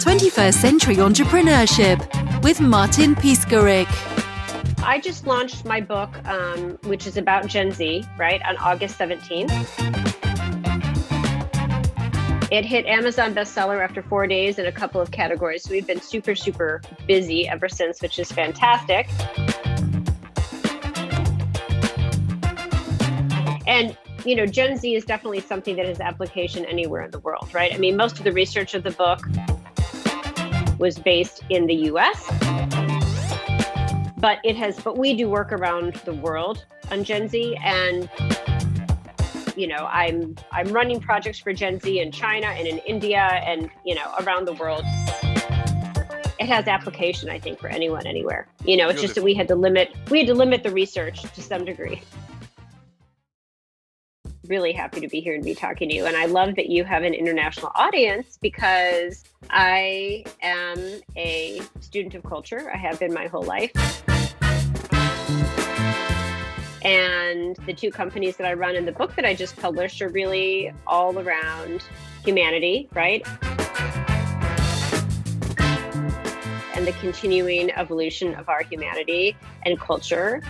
21st Century Entrepreneurship with Martin Piskarik. I just launched my book, which is about Gen Z, right, on August 17th. It hit Amazon bestseller after 4 days in a couple of categories. So we've been super, super busy ever since, which is fantastic. And, you know, Gen Z is definitely something that has application anywhere in the world, right? I mean, most of the research of the book was based in the US, but we do work around the world on Gen Z. And, you know, I'm running projects for Gen Z in China and in India and, you know, around the world. It has application, I think, for anyone, anywhere. You know, it's just that we had to limit the research to some degree. Really happy to be here and be talking to you. And I love that you have an international audience because I am a student of culture. I have been my whole life. And the two companies that I run in the book that I just published are really all around humanity, right? And the continuing evolution of our humanity and culture.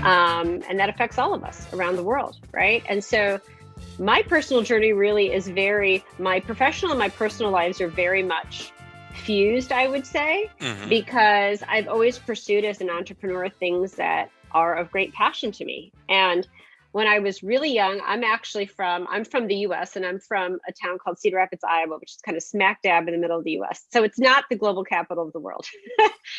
And that affects all of us around the world, right? And so my personal journey really is my professional and my personal lives are very much fused, I would say, because I've always pursued as an entrepreneur things that are of great passion to me. And when I was really young, I'm from the US and I'm from a town called Cedar Rapids, Iowa, which is kind of smack dab in the middle of the US. So it's not the global capital of the world.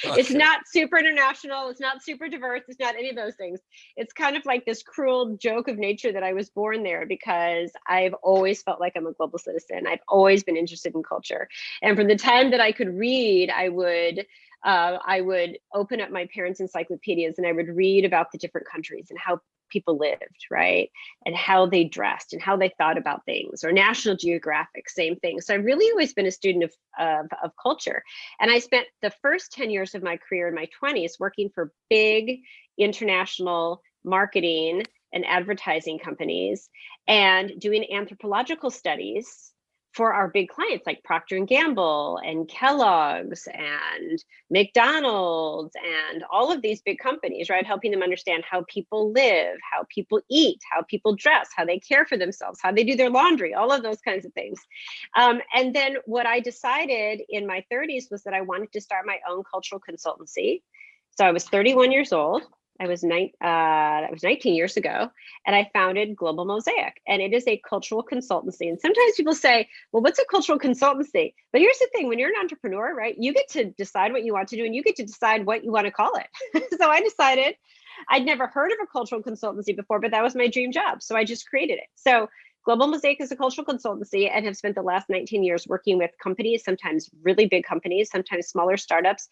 Okay. It's not super international. It's not super diverse. It's not any of those things. It's kind of like this cruel joke of nature that I was born there because I've always felt like I'm a global citizen. I've always been interested in culture. And from the time that I could read, I would open up my parents' encyclopedias and I would read about the different countries and how people lived, right? And how they dressed and how they thought about things, or National Geographic, same thing. So I've really always been a student of culture. And I spent the first 10 years of my career in my 20s working for big international marketing and advertising companies and doing anthropological studies for our big clients like Procter & Gamble and Kellogg's and McDonald's and all of these big companies, right? Helping them understand how people live, how people eat, how people dress, how they care for themselves, how they do their laundry, all of those kinds of things. And then what I decided in my 30s was that I wanted to start my own cultural consultancy. So I was 31 years old. That was 19 years ago, and I founded Global Mosaic, and it is a cultural consultancy. And sometimes people say, well, what's a cultural consultancy? But here's the thing, when you're an entrepreneur, right, you get to decide what you want to do and you get to decide what you want to call it. So I decided, I'd never heard of a cultural consultancy before, but that was my dream job. So I just created it. So Global Mosaic is a cultural consultancy and have spent the last 19 years working with companies, sometimes really big companies, sometimes smaller startups,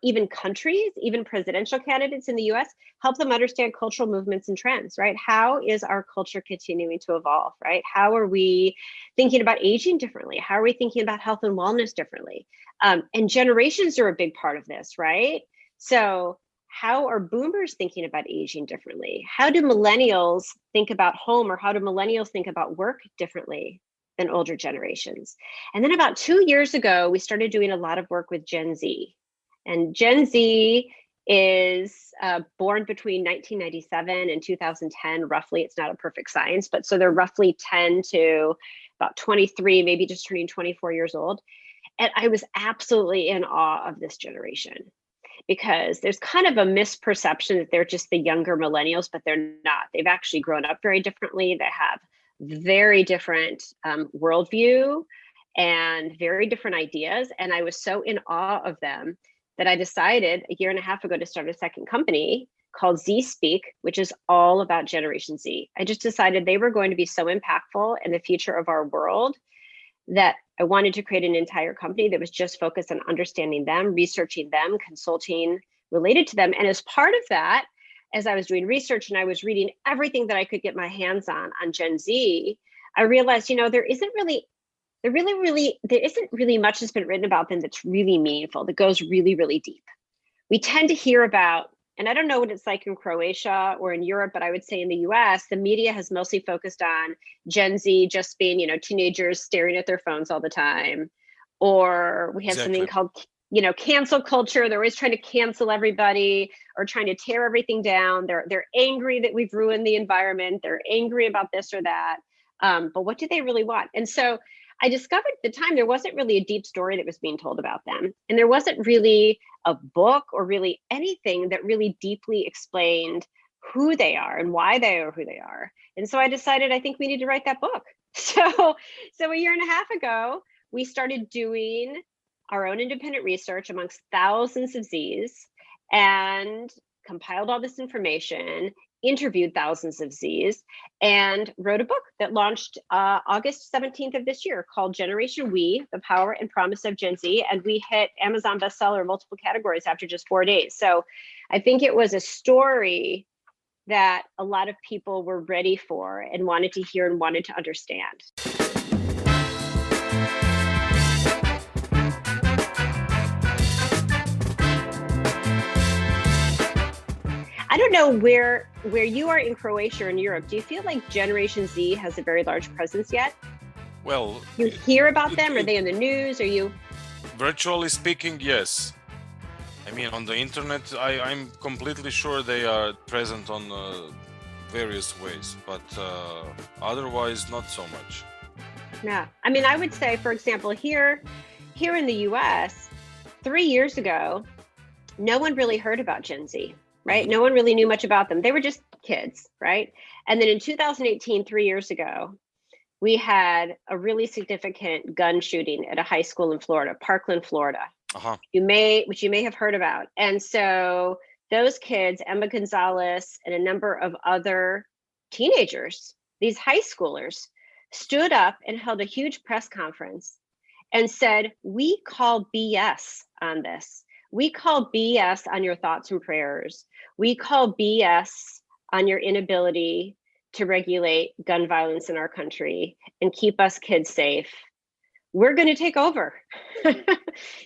even countries, even presidential candidates in the US, help them understand cultural movements and trends, right? How is our culture continuing to evolve, right? How are we thinking about aging differently? How are we thinking about health and wellness differently? And generations are a big part of this, right? So how are boomers thinking about aging differently? How do millennials think about home, or how do millennials think about work differently than older generations? And then about 2 years ago, we started doing a lot of work with Gen Z. And Gen Z is born between 1997 and 2010, roughly. It's not a perfect science, but so they're roughly 10 to about 23, maybe just turning 24 years old. And I was absolutely in awe of this generation, because there's kind of a misperception that they're just the younger millennials, but they're not. They've actually grown up very differently. They have very different worldview and very different ideas. And I was so in awe of them that I decided a year and a half ago to start a second company called Z Speak, which is all about Generation Z. I just decided they were going to be so impactful in the future of our world that I wanted to create an entire company that was just focused on understanding them, researching them, consulting related to them. And as part of that, as I was doing research and I was reading everything that I could get my hands on Gen Z, I realized, you know, there isn't really much that's been written about them that's really meaningful, that goes really, really deep. We tend to hear about and I don't know what it's like in Croatia or in Europe, but I would say in the US, the media has mostly focused on Gen Z just being, teenagers staring at their phones all the time. Or we have something Exactly. called, cancel culture. They're always trying to cancel everybody or trying to tear everything down. They're angry that we've ruined the environment. They're angry about this or that. But what do they really want? And so I discovered at the time there wasn't really a deep story that was being told about them. And there wasn't really a book or really anything that really deeply explained who they are and why they are who they are. And so I decided I think we need to write that book. So a year and a half ago, we started doing our own independent research amongst thousands of Zs and compiled all this information, interviewed thousands of Zs, and wrote a book that launched August 17th of this year called Generation We, The Power and Promise of Gen Z. And we hit Amazon bestseller in multiple categories after just 4 days. So I think it was a story that a lot of people were ready for and wanted to hear and wanted to understand. I don't know where you are in Croatia or in Europe. Do you feel like Generation Z has a very large presence yet? Well, You hear about them? Are they in the news? Are you? virtually speaking, yes. I mean, on the internet, I'm completely sure they are present on various ways, but otherwise not so much. Yeah. I mean, I would say, for example, here in the US, 3 years ago, no one really heard about Gen Z, right? No one really knew much about them. They were just kids, right? And then in 2018, 3 years ago, we had a really significant gun shooting at a high school in Florida, Parkland, Florida, which you may have heard about. And so those kids, Emma Gonzalez and a number of other teenagers, these high schoolers, stood up and held a huge press conference and said, we call BS on this. We call BS on your thoughts and prayers. We call BS on your inability to regulate gun violence in our country and keep us kids safe. We're going to take over.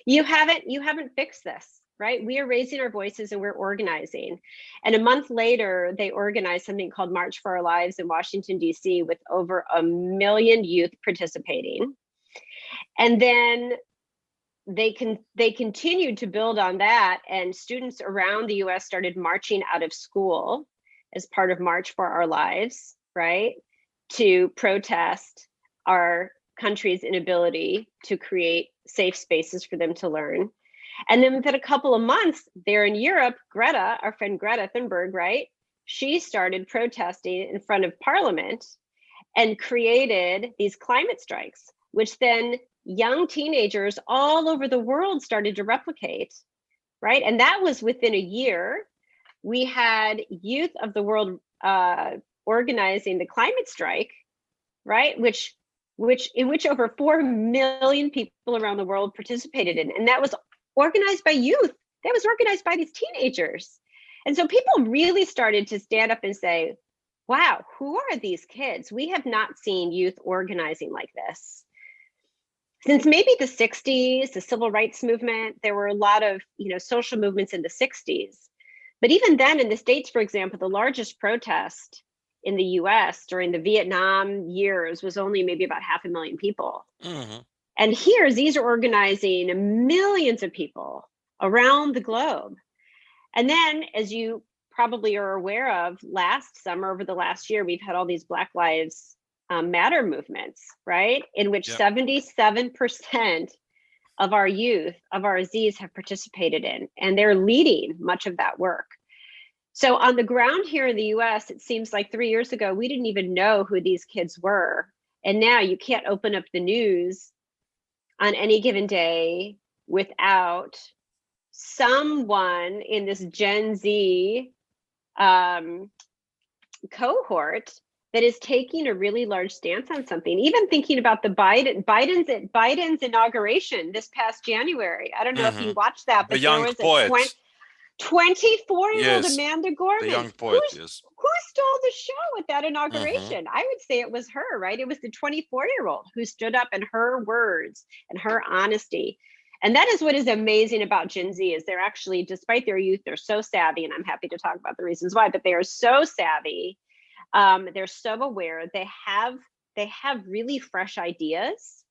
You haven't fixed this, right? We are raising our voices and we're organizing. And a month later, they organized something called March for Our Lives in Washington, D.C. with over 1 million youth participating. And then they continued to build on that, and students around the US started marching out of school as part of March for Our Lives, right? To protest our country's inability to create safe spaces for them to learn. And then within a couple of months, there in Europe, Greta, our friend Greta Thunberg, right? She started protesting in front of Parliament and created these climate strikes, which then young teenagers all over the world started to replicate, right? And that was within a year. We had youth of the world organizing the climate strike, right? In which over 4 million people around the world participated in. And that was organized by youth. That was organized by these teenagers. And so people really started to stand up and say, wow, who are these kids? We have not seen youth organizing like this. Since maybe the 60s, the civil rights movement, there were a lot of social movements in the 60s. But even then in the States, for example, the largest protest in the US during the Vietnam years was only maybe about 500,000 people. Mm-hmm. And here, Zs are organizing millions of people around the globe. And then, as you probably are aware of, last summer, over the last year, we've had all these Black Lives Matter movements, right? In which 77% of our youth, of our Zs, have participated in, and they're leading much of that work. So on the ground here in the US, it seems like 3 years ago, we didn't even know who these kids were. And now you can't open up the news on any given day without someone in this Gen Z cohort that is taking a really large stance on something. Even thinking about the Biden's inauguration this past January. I don't know if you watched that, but The young there was poet. 24-year-old Amanda Gorman. The young poet, yes. Who stole the show at that inauguration? I would say it was her, right? It was the 24-year-old who stood up, and her words and her honesty. And that is what is amazing about Gen Z is they're actually, despite their youth, they're so savvy, and I'm happy to talk about the reasons why, but they are so savvy. They're so aware. They have really fresh ideas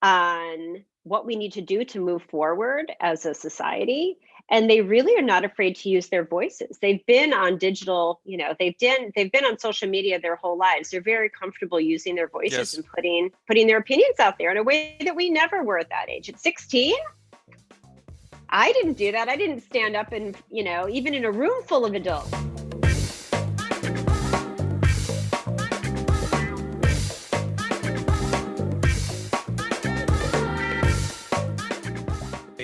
on what we need to do to move forward as a society. And they really are not afraid to use their voices. They've been on digital, they've been on social media their whole lives. They're very comfortable using their voices and putting their opinions out there in a way that we never were at that age. At 16, I didn't do that. I didn't stand up and, even in a room full of adults.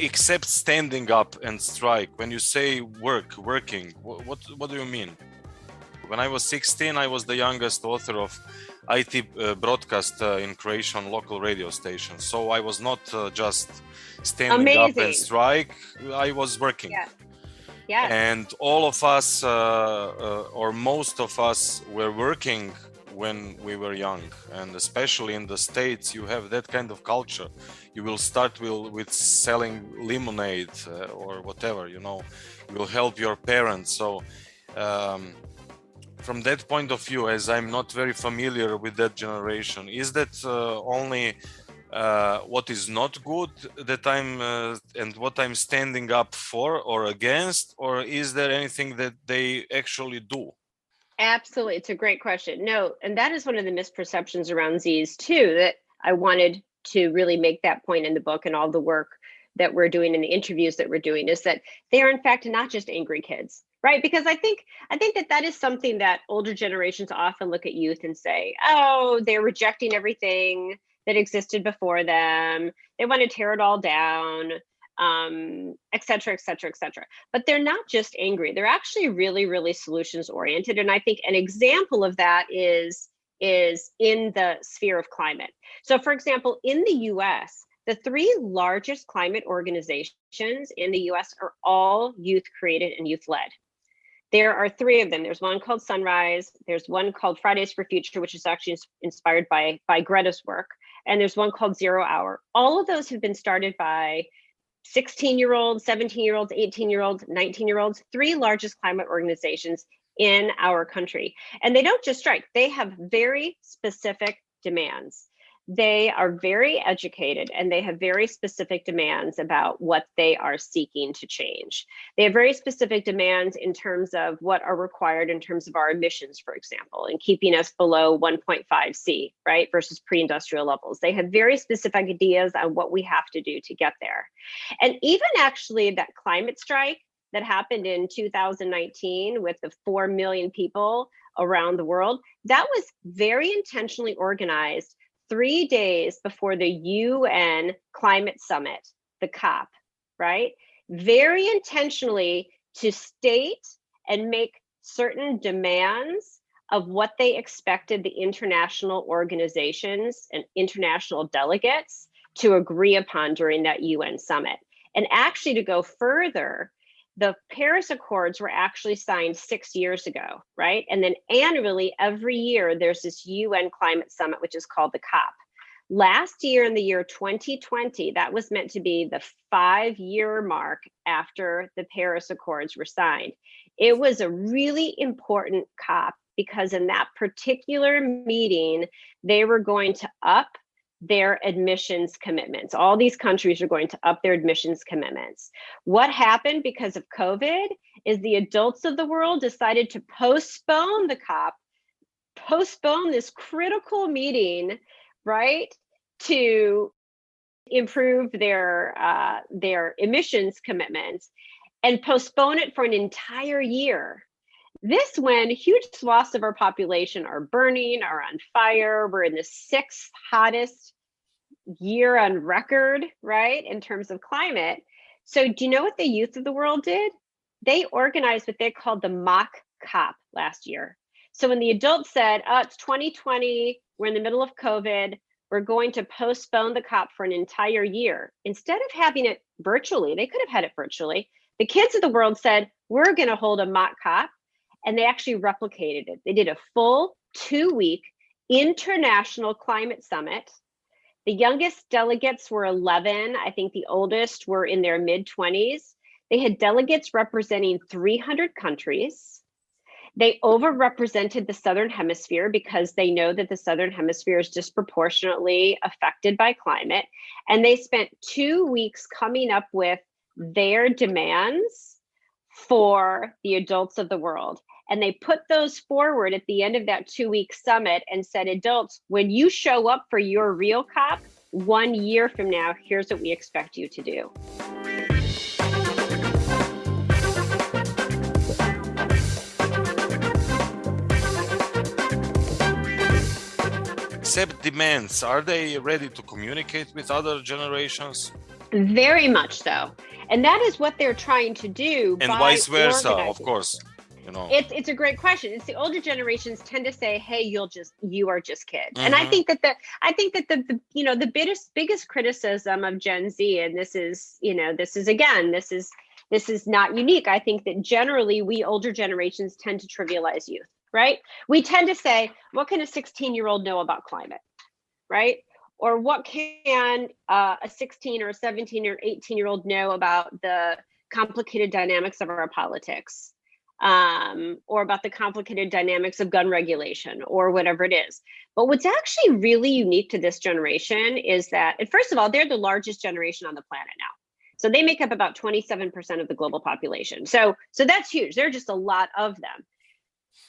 Except standing up and strike. When you say working, what do you mean? When I was 16, I was the youngest author of IT broadcast in Croatia on local radio stations. So I was not just standing up and strike. I was working. Yeah. And all of us, or most of us, were working when we were young, and especially in the States, you have that kind of culture. You will start with selling lemonade or whatever, you will help your parents. So from that point of view, as I'm not very familiar with that generation, is that only what is not good that I'm and what I'm standing up for or against, or is there anything that they actually do? Absolutely. It's a great question. No, and that is one of the misperceptions around Zs too, that I wanted to really make that point in the book, and all the work that we're doing and the interviews that we're doing is that they are in fact not just angry kids, right? Because I think that is something that older generations often look at youth and say, oh, they're rejecting everything that existed before them. They want to tear it all down. Et cetera, et cetera, et cetera. But they're not just angry. They're actually really, really solutions oriented. And I think an example of that is in the sphere of climate. So for example, in the US, the 3 largest climate organizations in the US are all youth created and youth led. There are 3 of them. There's one called Sunrise. There's one called Fridays for Future, which is actually inspired by Greta's work. And there's one called 0 Hour. All of those have been started by 16-year-olds, 17-year-olds, 18-year-olds, 19-year-olds, 3 largest climate organizations in our country. And they don't just strike, they have very specific demands. They are very educated and they have very specific demands about what they are seeking to change. They have very specific demands in terms of what are required in terms of our emissions, for example, and keeping us below 1.5 C, right, versus pre-industrial levels. They have very specific ideas on what we have to do to get there. And even actually that climate strike that happened in 2019 with the 4 million people around the world, that was very intentionally organized 3 days before the UN climate summit, the COP, right? Very intentionally to state and make certain demands of what they expected the international organizations and international delegates to agree upon during that UN summit. And actually, to go further, the Paris Accords were actually signed 6 years ago, right? And then annually, every year, there's this UN climate summit, which is called the COP. Last year, in the year 2020, that was meant to be the 5-year mark after the Paris Accords were signed. It was a really important COP because in that particular meeting, they were going to up their admissions commitments. All these countries are going to up their admissions commitments. What happened because of COVID is the adults of the world decided to postpone the COP, postpone this critical meeting, right, to improve their emissions commitments and postpone it for an entire year. This when huge swaths of our population are burning, are on fire. We're in the 6th hottest year on record, right, in terms of climate. So do you know what the youth of the world did? They organized what they called the mock COP last year. So when the adults said, oh, it's 2020, we're in the middle of COVID, we're going to postpone the COP for an entire year. Instead of having it virtually, they could have had it virtually. The kids of the world said, we're going to hold a mock COP. And they actually replicated it. They did a full 2-week international climate summit. The youngest delegates were 11. I think the oldest were in their mid-20s. They had delegates representing 300 countries. They overrepresented the Southern Hemisphere because they know that the Southern Hemisphere is disproportionately affected by climate. And they spent 2 weeks coming up with their demands for the adults of the world. And they put those forward at the end of that 2-week summit and said, adults, when you show up for your real COP 1 year from now, here's what we expect you to do. Accept demands. Are they ready to communicate with other generations? Very much so. And that is what they're trying to do. And vice versa, of course. You know. It's a great question. It's the older generations tend to say, "Hey, you are just kids." Mm-hmm. And I think that the biggest criticism of Gen Z, and this is not unique. I think that generally we older generations tend to trivialize youth, right? We tend to say, "What can a 16-year-old know about climate?" Right? Or what can a 16 or 17 or 18-year-old know about the complicated dynamics of our politics, or about the complicated dynamics of gun regulation, or whatever it is. But what's actually really unique to this generation is that, and first of all, they're the largest generation on the planet now. So they make up about 27% of the global population. So that's huge. There are just a lot of them.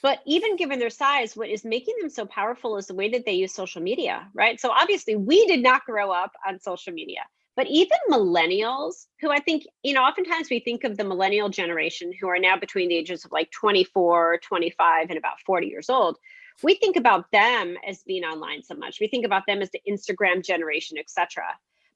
But even given their size, what is making them so powerful is the way that they use social media, right? So obviously we did not grow up on social media, but even millennials, who I think, oftentimes we think of the millennial generation who are now between the ages of like 24, 25, and about 40 years old. We think about them as being online so much. We think about them as the Instagram generation, etc.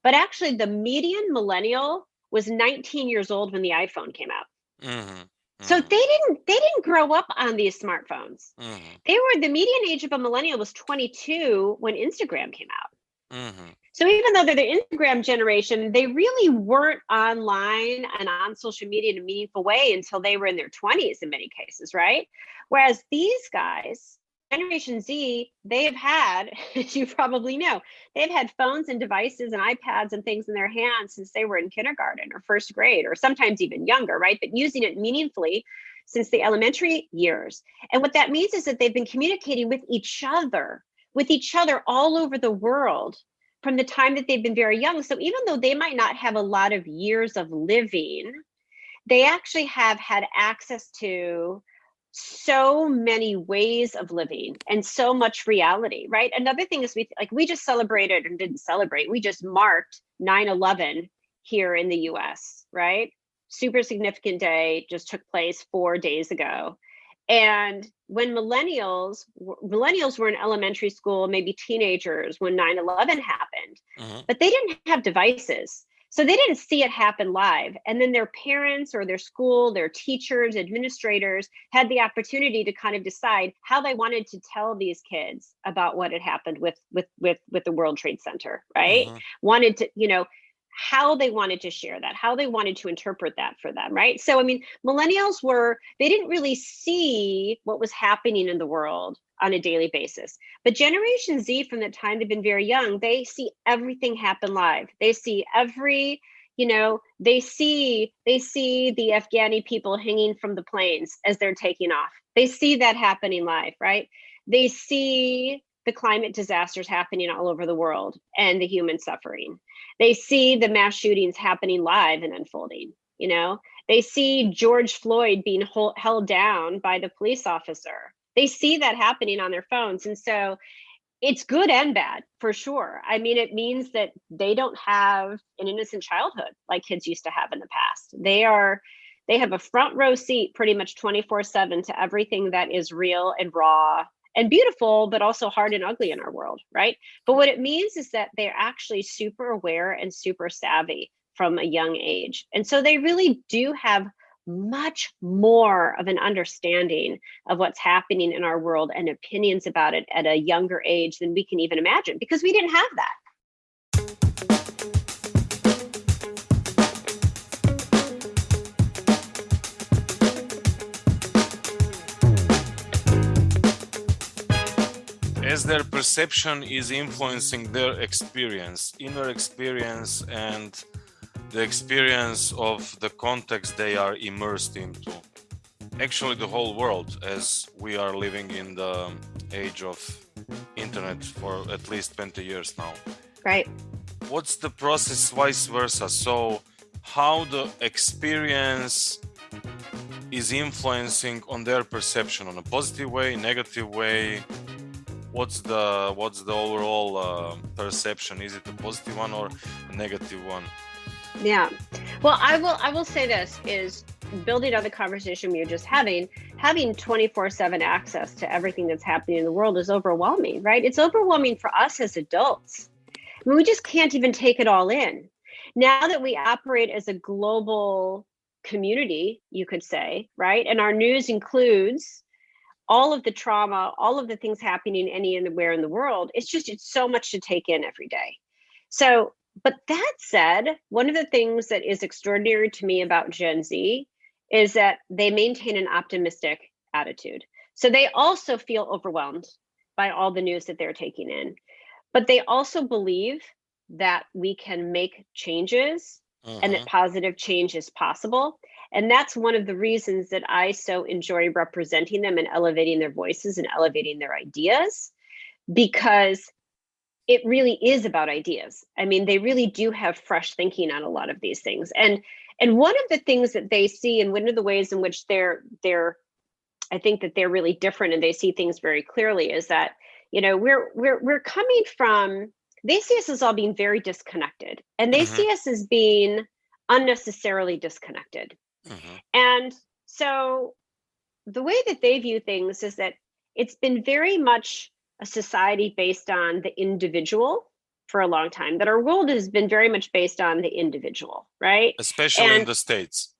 But actually the median millennial was 19 years old when the iPhone came out. Mm-hmm. So they didn't grow up on these smartphones. Mm-hmm. The median age of a millennial was 22 when Instagram came out. Mm-hmm. So even though they're the Instagram generation, they really weren't online and on social media in a meaningful way until they were in their 20s in many cases, right? Whereas these guys, Generation Z, they have had, as you probably know, they've had phones and devices and iPads and things in their hands since they were in kindergarten or first grade, or sometimes even younger, right? But using it meaningfully since the elementary years. And what that means is that they've been communicating with each other all over the world from the time that they've been very young. So even though they might not have a lot of years of living, they actually have had access to so many ways of living and so much reality, right? Another thing is we just celebrated, and didn't celebrate, we just marked 9/11 here in the US, right? Super significant day, just took place 4 days ago. And when millennials were in elementary school, maybe teenagers when 9/11 happened, mm-hmm. but they didn't have devices. So they didn't see it happen live. And then their parents or their school, their teachers, administrators had the opportunity to kind of decide how they wanted to tell these kids about what had happened with the World Trade Center, right? Mm-hmm. Wanted to, how they wanted to share that, how they wanted to interpret that for them, right? So, millennials they didn't really see what was happening in the world on a daily basis. But Generation Z, from the time they've been very young, they see everything happen live. They see they see the Afghani people hanging from the planes as they're taking off. They see that happening live, right? They see the climate disasters happening all over the world and the human suffering. They see the mass shootings happening live and unfolding, They see George Floyd being held down by the police officer. They see that happening on their phones. And so it's good and bad, for sure. It means that they don't have an innocent childhood like kids used to have in the past. They have a front row seat pretty much 24/7 to everything that is real and raw and beautiful, but also hard and ugly in our world, right? But what it means is that they're actually super aware and super savvy from a young age. And so they really do have much more of an understanding of what's happening in our world and opinions about it at a younger age than we can even imagine, because we didn't have that. as their perception is influencing their experience, inner experience, and the experience of the context they are immersed into. Actually, the whole world, as we are living in the age of internet for at least 20 years now. Right. What's the process vice versa? So how the experience is influencing on their perception on a positive way, negative way? What's the overall perception? Is it a positive one or a negative one? Yeah. Well, I will say this is building on the conversation we were just having 24/7 access to everything that's happening in the world is overwhelming, right? It's overwhelming for us as adults. I mean, we just can't even take it all in. Now that we operate as a global community, you could say, right? And our news includes all of the trauma, all of the things happening anywhere in the world. It's so much to take in every day. So, but that said, one of the things that is extraordinary to me about Gen Z is that they maintain an optimistic attitude. So they also feel overwhelmed by all the news that they're taking in, but they also believe that we can make changes and that positive change is possible. And that's one of the reasons that I so enjoy representing them and elevating their voices and elevating their ideas, because it really is about ideas. I mean, they really do have fresh thinking on a lot of these things. And one of the things that they see, and one of the ways in which they're I think that they're really different and they see things very clearly, is that, you know, we're coming from, they see us as all being very disconnected, and they see us as being unnecessarily disconnected. And so the way that they view things is that it's been very much a society based on the individual for a long time, that our world has been very much based on the individual, right? Especially in the States.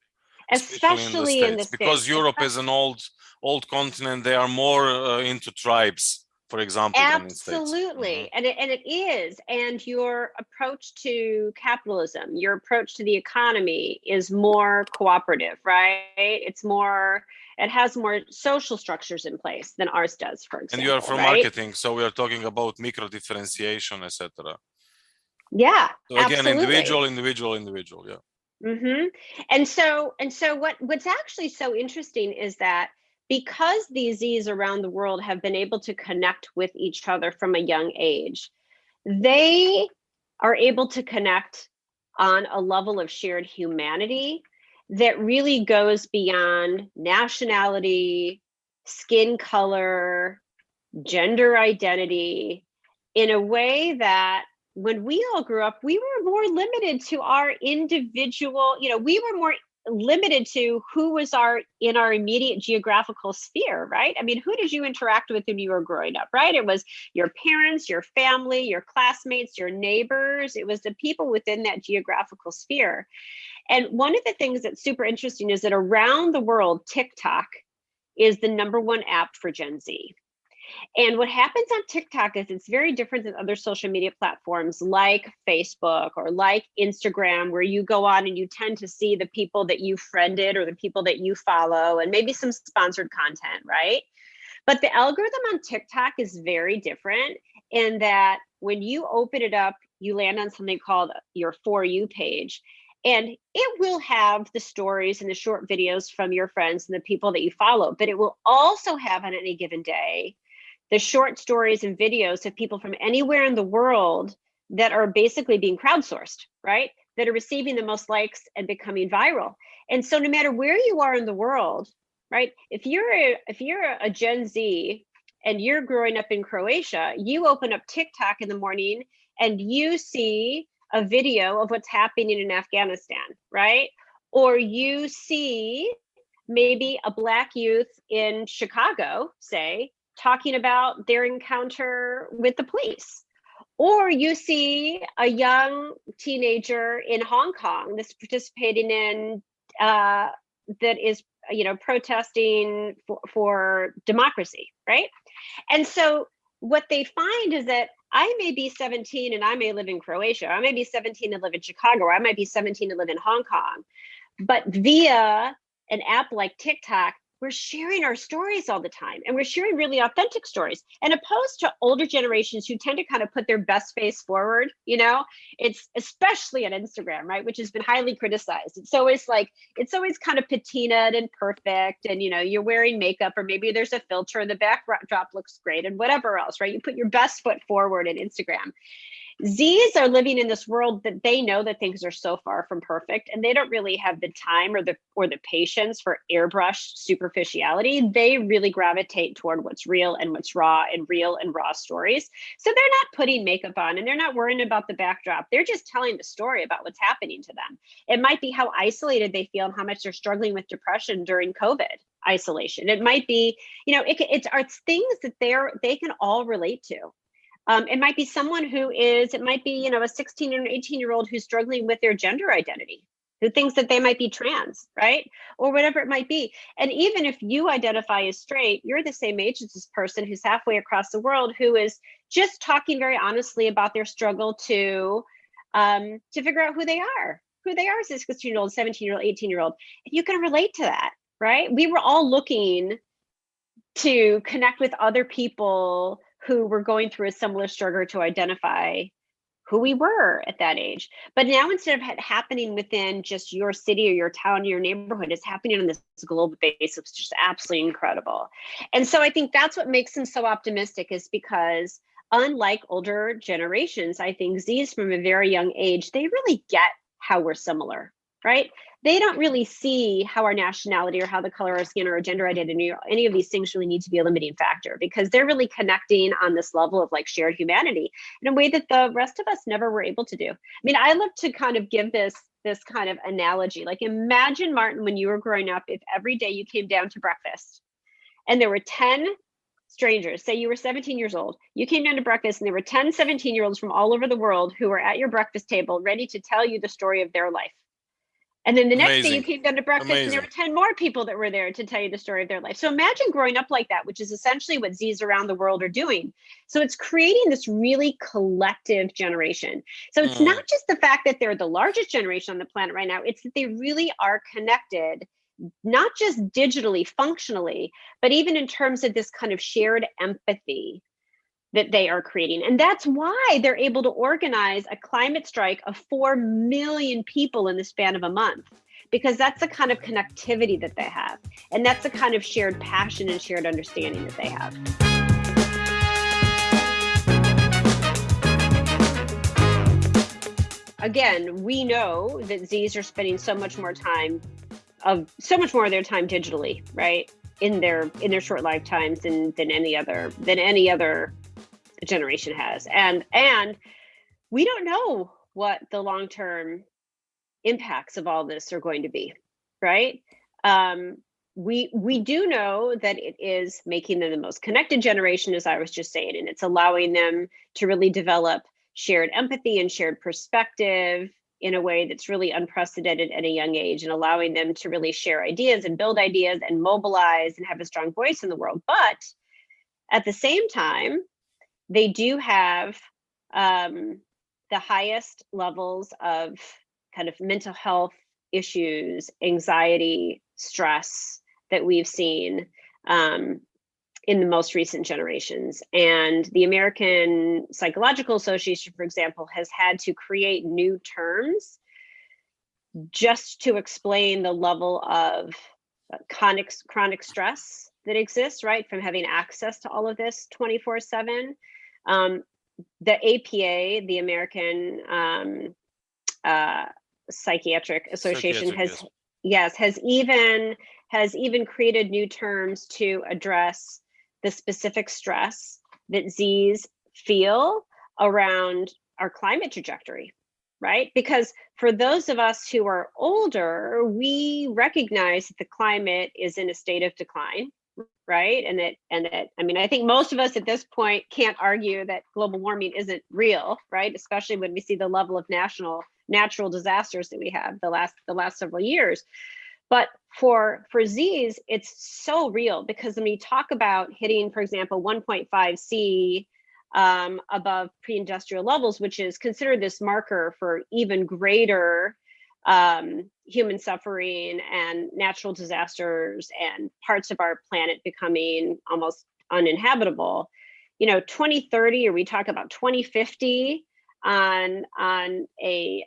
Especially in the States. Because Europe is an old continent. They are more into tribes, for example, than in States. Absolutely. And it is. And your approach to capitalism, your approach to the economy is more cooperative, right? It has more social structures in place than ours does, for example. And you are from marketing, so we are talking about micro differentiation, etc. Yeah. So again, absolutely. individual. Yeah. And so what's actually so interesting is that because these Zs around the world have been able to connect with each other from a young age, they are able to connect on a level of shared humanity that really goes beyond nationality, skin color, gender identity, in a way that when we all grew up, we were more limited to our individual, you know, we were more limited to who was in our immediate geographical sphere, right? I mean, who did you interact with when you were growing up, right? It was your parents, your family, your classmates, your neighbors. It was the people within that geographical sphere. And one of the things that's super interesting is that around the world, TikTok is the #1 app for Gen Z. And what happens on TikTok is it's very different than other social media platforms like Facebook or like Instagram, where you go on and you tend to see the people that you friended or the people that you follow and maybe some sponsored content, right? But the algorithm on TikTok is very different in that when you open it up, you land on something called your For You page. And it will have the stories and the short videos from your friends and the people that you follow, but it will also have on any given day the short stories and videos of people from anywhere in the world that are basically being crowdsourced, right? That are receiving the most likes and becoming viral. And so no matter where you are in the world, right? If you're a Gen Z and you're growing up in Croatia, you open up TikTok in the morning and you see a video of what's happening in Afghanistan, right? Or you see maybe a Black youth in Chicago, say, talking about their encounter with the police. Or you see a young teenager in Hong Kong that's participating in, that is, you know, protesting for democracy, right? And so what they find is that I may be 17 and I may live in Croatia. I may be 17 and live in Chicago. Or I might be 17 and live in Hong Kong. But via an app like TikTok, we're sharing our stories all the time, and we're sharing really authentic stories, and opposed to older generations who tend to kind of put their best face forward. It's especially on Instagram, right, which has been highly criticized. It's always kind of patinaed and perfect, and you're wearing makeup, or maybe there's a filter and the backdrop looks great and whatever else, right? You put your best foot forward in Instagram. Zs are living in this world that they know that things are so far from perfect, and they don't really have the time or the patience for airbrushed superficiality. They really gravitate toward what's real and what's raw, and real and raw stories. So they're not putting makeup on, and they're not worrying about the backdrop. They're just telling the story about what's happening to them. It might be how isolated they feel and how much they're struggling with depression during COVID isolation. It might be, it's things that they can all relate to. It might be someone it might be, a 16 or 18-year-old who's struggling with their gender identity, who thinks that they might be trans, right? Or whatever it might be. And even if you identify as straight, you're the same age as this person who's halfway across the world, who is just talking very honestly about their struggle to figure out who they are as a 16-year-old, 17-year-old, 18-year-old. You can relate to that, right? We were all looking to connect with other people who were going through a similar struggle to identify who we were at that age. But now, instead of it happening within just your city or your town or your neighborhood, it's happening on this global basis, which is just absolutely incredible. And so I think that's what makes them so optimistic, is because unlike older generations, I think Zs from a very young age, they really get how we're similar, right? They don't really see how our nationality or how the color of our skin or our gender identity or any of these things really need to be a limiting factor, because they're really connecting on this level of like shared humanity in a way that the rest of us never were able to do. I mean, I love to kind of give this kind of analogy. Like, imagine, Martin, when you were growing up, if every day you came down to breakfast and there were 10 strangers, say you were 17 years old, you came down to breakfast and there were 10 17-year-olds from all over the world who were at your breakfast table ready to tell you the story of their life. And then the next day you came down to breakfast and there were 10 more people that were there to tell you the story of their life. So imagine growing up like that, which is essentially what Zs around the world are doing. So it's creating this really collective generation. So it's not just the fact that they're the largest generation on the planet right now, it's that they really are connected, not just digitally, functionally, but even in terms of this kind of shared empathy that they are creating. And that's why they're able to organize a climate strike of 4 million people in the span of a month, because that's the kind of connectivity that they have. And that's the kind of shared passion and shared understanding that they have. Again, we know that Zs are spending so much more of their time digitally, right? In their short lifetimes than any other generation has. And we don't know what the long-term impacts of all this are going to be, right? We do know that it is making them the most connected generation, as I was just saying, and it's allowing them to really develop shared empathy and shared perspective in a way that's really unprecedented at a young age, and allowing them to really share ideas and build ideas and mobilize and have a strong voice in the world. But at the same time, they do have the highest levels of kind of mental health issues, anxiety, stress that we've seen in the most recent generations. And the American Psychological Association, for example, has had to create new terms just to explain the level of chronic stress that exists, right, from having access to all of this 24/7. The APA, the American Psychiatric Association, has even created new terms to address the specific stress that Zs feel around our climate trajectory, right? Because for those of us who are older, we recognize that the climate is in a state of decline, right? And that, I mean, I think most of us at this point can't argue that global warming isn't real, right? Especially when we see the level of natural disasters that we have the last several years. But for Zs, it's so real, because when we talk about hitting, for example, 1.5 C above pre-industrial levels, which is considered this marker for even greater human suffering and natural disasters and parts of our planet becoming almost uninhabitable. 2030, or we talk about 2050 on a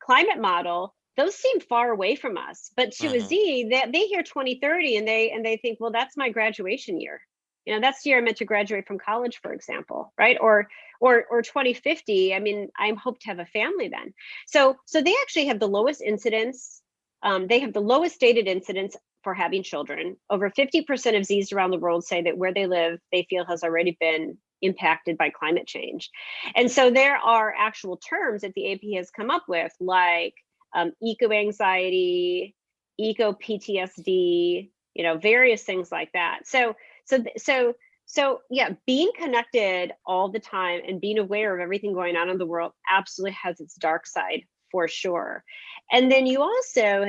climate model, those seem far away from us. But to a Z, they hear 2030 and they think, well, that's my graduation year. That's the year I meant to graduate from college, for example, right? Or 2050. I mean, I hope to have a family then. So they actually have the lowest incidence. They have the lowest stated incidence for having children. Over 50% of Zs around the world say that where they live, they feel has already been impacted by climate change. And so there are actual terms that the AP has come up with, like eco-anxiety, eco-PTSD, various things like that. So yeah, being connected all the time and being aware of everything going on in the world absolutely has its dark side, for sure. And then you also,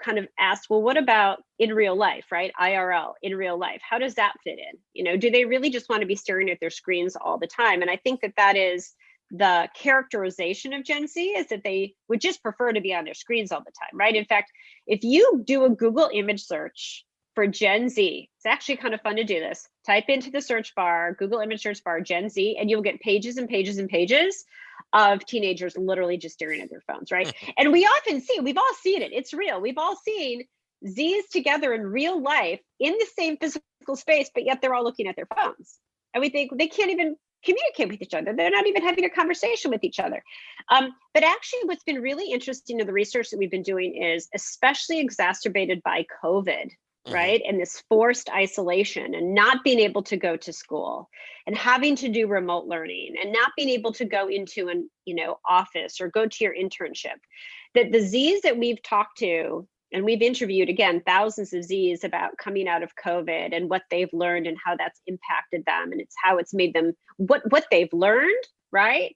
kind of asked, well, what about in real life, right? IRL, in real life, how does that fit in? Do they really just want to be staring at their screens all the time? And I think that is the characterization of Gen Z, is that they would just prefer to be on their screens all the time, right? In fact, if you do a Google image search for Gen Z, it's actually kind of fun to do this. Type into the search bar, Google image search bar, Gen Z, and you'll get pages and pages and pages of teenagers literally just staring at their phones, right? And we've all seen it. It's real. We've all seen Zs together in real life in the same physical space, but yet they're all looking at their phones. And we think they can't even communicate with each other. They're not even having a conversation with each other. But actually, what's been really interesting in the research that we've been doing is, especially exacerbated by COVID, right? And this forced isolation and not being able to go to school and having to do remote learning and not being able to go into an office or go to your internship, that the Zs that we've talked to, and we've interviewed, again, thousands of Zs about coming out of COVID and what they've learned and how that's impacted them, and it's how it's made them, what they've learned, right?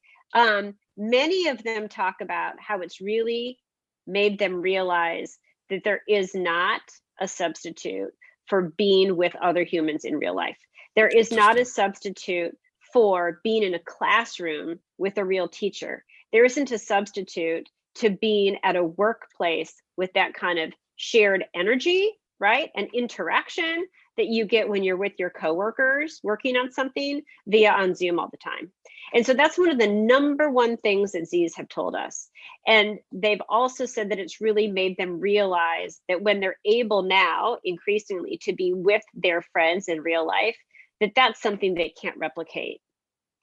Many of them talk about how it's really made them realize that there is not a substitute for being with other humans in real life. There is not a substitute for being in a classroom with a real teacher. There isn't a substitute to being at a workplace with that kind of shared energy, right? And interaction that you get when you're with your coworkers working on something on Zoom all the time. And so that's one of the number one things that Zs have told us. And they've also said that it's really made them realize that when they're able now, increasingly, to be with their friends in real life, that that's something they can't replicate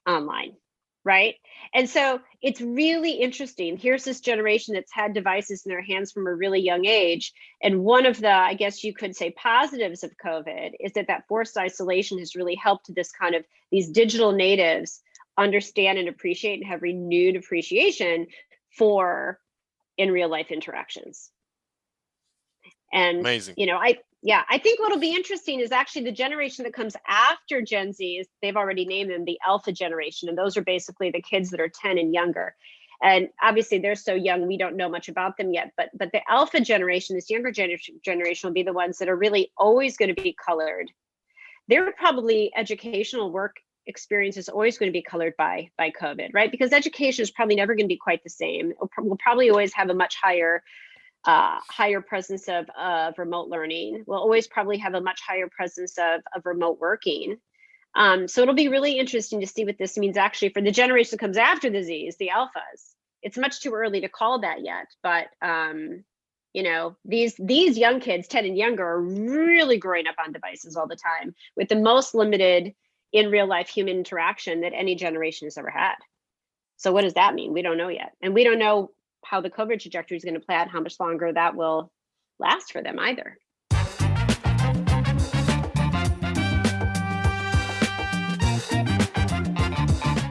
online, right? And so it's really interesting. Here's this generation that's had devices in their hands from a really young age. And one of the, I guess you could say, positives of COVID is that forced isolation has really helped these digital natives understand and appreciate and have renewed appreciation for in real life interactions. And amazing. I think what'll be interesting is actually the generation that comes after Gen Z. They've already named them the Alpha generation, and those are basically the kids that are 10 and younger. And obviously they're so young, we don't know much about them yet, but the Alpha generation, this younger generation, will be the ones that are really always going to be colored. Their probably educational work experience is always going to be colored by COVID, right? Because education is probably never going to be quite the same. We'll probably always have a much higher presence of remote learning. We'll always probably have a much higher presence of remote working. So it'll be really interesting to see what this means actually for the generation that comes after the Zs, the Alphas. It's much too early to call that yet, but these young kids, 10 and younger, are really growing up on devices all the time with the most limited in real life human interaction that any generation has ever had. So what does that mean? We don't know yet. And we don't know how the COVID trajectory is going to play out, how much longer that will last for them either.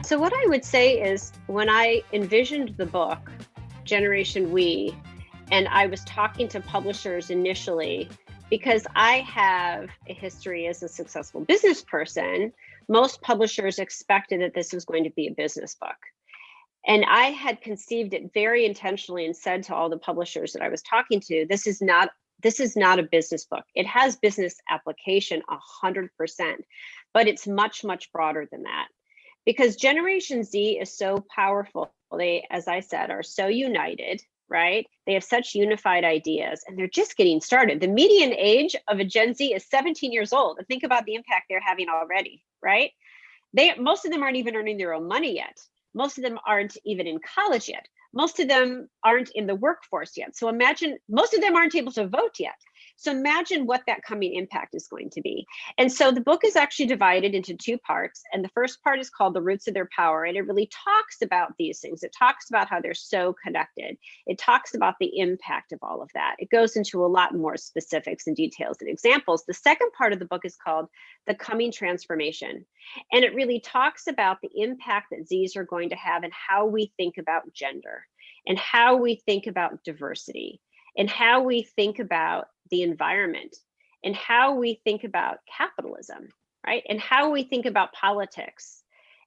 So what I would say is, when I envisioned the book, Generation We, and I was talking to publishers initially, because I have a history as a successful business person, most publishers expected that this was going to be a business book. And I had conceived it very intentionally and said to all the publishers that I was talking to, this is not a business book. It has business application 100%, but it's much, much broader than that. Because Generation Z is so powerful. They, as I said, are so united, right? They have such unified ideas and they're just getting started. The median age of a Gen Z is 17 years old. And think about the impact they're having already, right? Most of them aren't even earning their own money yet. Most of them aren't even in college yet. Most of them aren't in the workforce yet. So imagine, most of them aren't able to vote yet. So imagine what that coming impact is going to be. And so the book is actually divided into two parts. And the first part is called The Roots of Their Power. And it really talks about these things. It talks about how they're so connected. It talks about the impact of all of that. It goes into a lot more specifics and details and examples. The second part of the book is called The Coming Transformation. And it really talks about the impact that Zs are going to have and how we think about gender and how we think about diversity and how we think about the environment and how we think about capitalism, right? And how we think about politics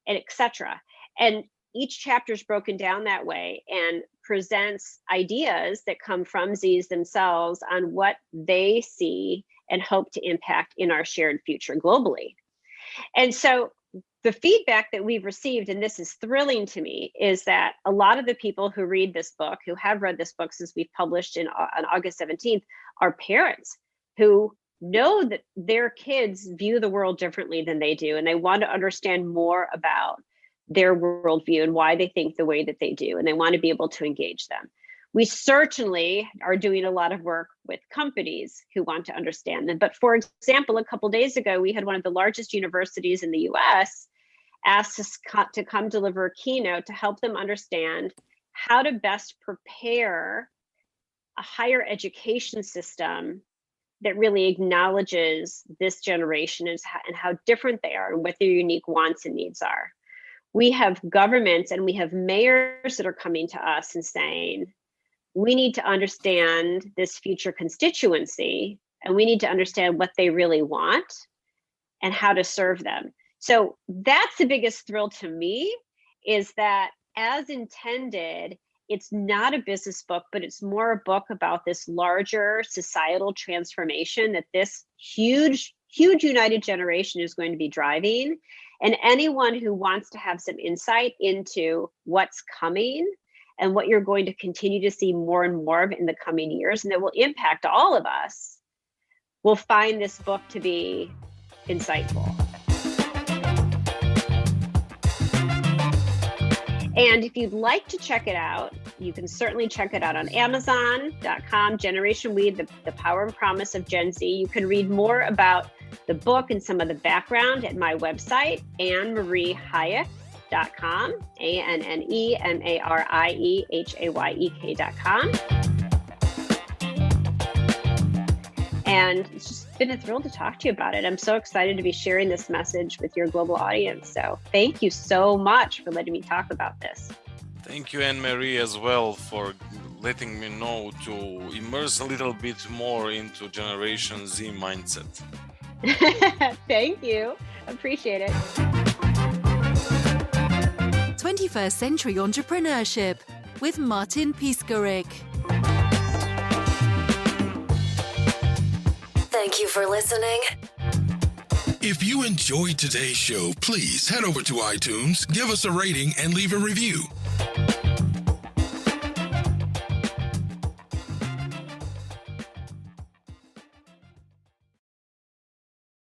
and et cetera. And each chapter is broken down that way and presents ideas that come from Zs themselves on what they see and hope to impact in our shared future globally. And so the feedback that we've received, and this is thrilling to me, is that a lot of the people who read this book, who have read this book since we've published on August 17th, are parents who know that their kids view the world differently than they do, and they want to understand more about their worldview and why they think the way that they do, and they want to be able to engage them. We certainly are doing a lot of work with companies who want to understand them. But for example, a couple of days ago, we had one of the largest universities in the US asked us to come deliver a keynote to help them understand how to best prepare a higher education system that really acknowledges this generation and how different they are and what their unique wants and needs are. We have governments and we have mayors that are coming to us and saying, we need to understand this future constituency and we need to understand what they really want and how to serve them. So that's the biggest thrill to me, is that as intended, it's not a business book, but it's more a book about this larger societal transformation that this huge united generation is going to be driving. And anyone who wants to have some insight into what's coming and what you're going to continue to see more and more of in the coming years, and that will impact all of us, will find this book to be insightful. And if you'd like to check it out, you can certainly check it out on Amazon.com, Generation We, the Power and Promise of Gen Z. You can read more about the book and some of the background at my website, AnneMarie Hayek.com, AnneMariehayek.com. And it's just been a thrill to talk to you about it. I'm so excited to be sharing this message with your global audience. So thank you so much for letting me talk about this. Thank you, AnneMarie, as well, for letting me know to immerse a little bit more into Generation Z mindset. Thank you. Appreciate it. 21st Century Entrepreneurship with Martin Piskarik. Thank you for listening. If you enjoyed today's show, please head over to iTunes, give us a rating, and leave a review.